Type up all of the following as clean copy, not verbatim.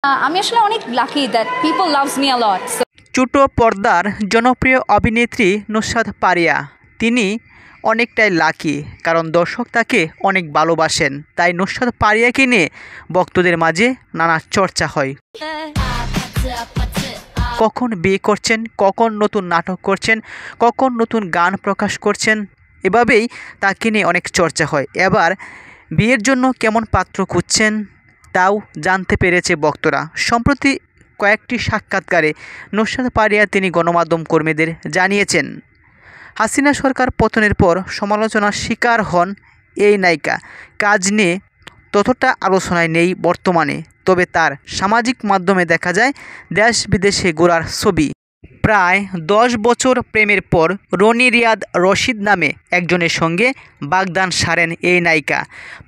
আমি আসলে অনেক lucky that people loves me a lot. ছোট পর্দার জনপ্রিয় অভিনেত্রী নুসরাত ফারিয়া তিনি অনেকটাই লাকি, কারণ দর্শক তাকে অনেক ভালোবাসেন। তাই নুসরাত ফারিয়াকে নিয়ে ভক্তদের মাঝে নানা চর্চা হয়। কখন বিয়ে করছেন, কখন নতুন নাটক করছেন, কখন নতুন গান প্রকাশ করছেন, এভাবেই তাকে নিয়ে অনেক চর্চা হয়। এবার বিয়ের জন্য কেমন পাত্র খুঁজছেন তাও জানতে পেরেছে ভক্তরা। সম্প্রতি কয়েকটি সাক্ষাৎকারে নুসরাত ফারিয়া তিনি গণমাধ্যম কর্মীদের জানিয়েছেন, হাসিনা সরকার পতনের পর সমালোচনার শিকার হন এই নায়িকা। কাজ নিয়ে ততটা আলোচনায় নেই বর্তমানে, তবে তার সামাজিক মাধ্যমে দেখা যায় দেশ বিদেশে ঘোরার ছবি। প্রায় 10 বছর প্রেমের পর রনি রিয়াদ রশিদ নামে একজনের সঙ্গে বাগদান সারেন এই নায়িকা।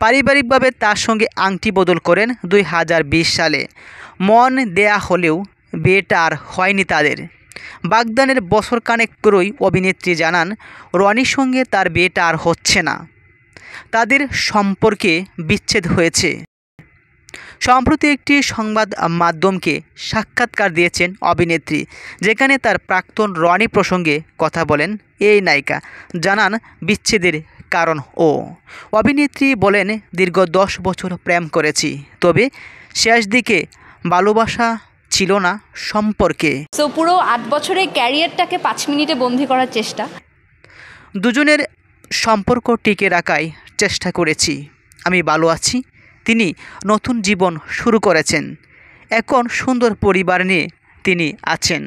পারিবারিকভাবে তার সঙ্গে আংটি বদল করেন 2020 সালে। মন দেয়া হলেও বিয়েটা আর হয়নি তাদের। বাগদানের বছর খানেক পরই অভিনেত্রী জানান রনির সঙ্গে তার বিয়েটা আর হচ্ছে না, তাদের সম্পর্কে বিচ্ছেদ হয়েছে। সম্প্রতি একটি সংবাদ মাধ্যমকে সাক্ষাৎকার দিয়েছেন অভিনেত্রী, যেখানে তার প্রাক্তন রনি প্রসঙ্গে কথা বলেন এই নায়িকা। জানান বিচ্ছেদের কারণ ও। অভিনেত্রী বলেন, দীর্ঘ 10 বছর প্রেম করেছি, তবে শেষ দিকে ভালোবাসা ছিল না সম্পর্কে। সো পুরো 8 বছরের ক্যারিয়ারটাকে 5 মিনিটে বন্দি করার চেষ্টা। দুজনের সম্পর্ক টিকে রাখাই চেষ্টা করেছি। আমি ভালো আছি। তিনি নতুন জীবন শুরু করেছেন, এখন সুন্দর পরিবার নিয়ে তিনি আছেন।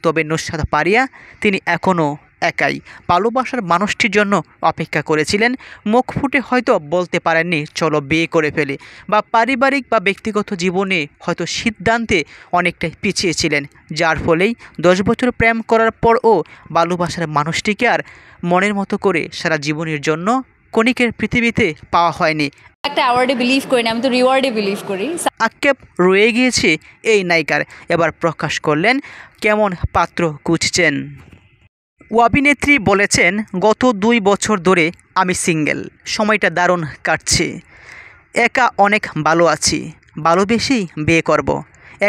তবে নুসরাত ফারিয়া তিনি এখনও একাই। ভালোবাসার মানুষটির জন্য অপেক্ষা করেছিলেন। মুখ ফুটে হয়তো বলতে পারেননি চলো বিয়ে করে ফেলে, বা পারিবারিক বা ব্যক্তিগত জীবনে হয়তো সিদ্ধান্তে অনেকটাই পিছিয়ে ছিলেন, যার ফলেই 10 বছর প্রেম করার পরও ভালোবাসার মানুষটিকে আর মনের মতো করে সারা জীবনের জন্য কণিকের পৃথিবীতে পাওয়া হয়নি। একটা অ্যাওয়ার্ডে বিলিভ করি না, আমি তো রিওয়ার্ডে বিলিভ করি। আক্ষেপ রয়ে গিয়েছে এই নায়িকার। এবার প্রকাশ করলেন কেমন পাত্র খুঁজছেন। অভিনেত্রী বলেছেন, গত 2 বছর ধরে আমি সিঙ্গেল, সময়টা দারুণ কাটছে, একা অনেক ভালো আছি, ভালোবেসেই বিয়ে করব।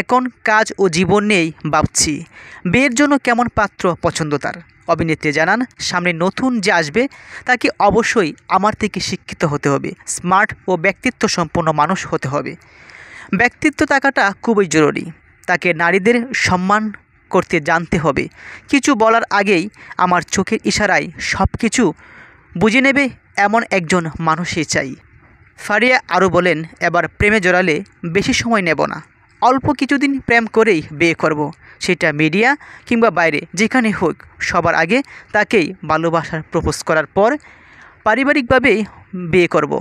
এখন কাজ ও জীবন নিয়েই ভাবছি। বিয়ের জন্য কেমন পাত্র পছন্দ তার। অভিনেত্রী জানান, সামনে নতুন যে আসবে তাকে অবশ্যই আমার থেকে শিক্ষিত হতে হবে, স্মার্ট ও ব্যক্তিত্ব সম্পন্ন মানুষ হতে হবে। ব্যক্তিত্ব থাকাটা খুবই জরুরি। তাকে নারীদের সম্মান করতে জানতে হবে। কিছু বলার আগেই আমার চোখের ইশারায় সব কিছু বুঝে নেবে এমন একজন মানুষই চাই। ফারিয়া আরও বলেন, এবার প্রেমে জড়ালে বেশি সময় নেব না, অল্প কিছুদিন প্রেম করেই বিয়ে করব। সেটা মিডিয়া কিংবা বাইরে যেখানে হোক, সবার আগে তাকেই ভালোবাসার প্রপোজ করার পর পারিবারিকভাবেই বিয়ে করব।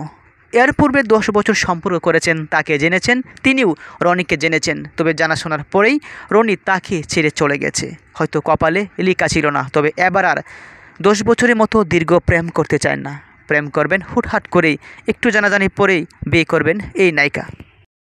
এর পূর্বে 10 বছর সম্পর্ক করেছেন, তাকে জেনেছেন, তিনিও রনিকে জেনেছেন। তবে জানাশোনার পরেই রনি তাকে ছেড়ে চলে গেছে। হয়তো কপালে লেখা ছিল না। তবে এবার আর 10 বছরের মতো দীর্ঘ প্রেম করতে চান না। প্রেম করবেন হুটহাট করেই, একটু জানাজানি পরেই বিয়ে করবেন এই নায়িকা।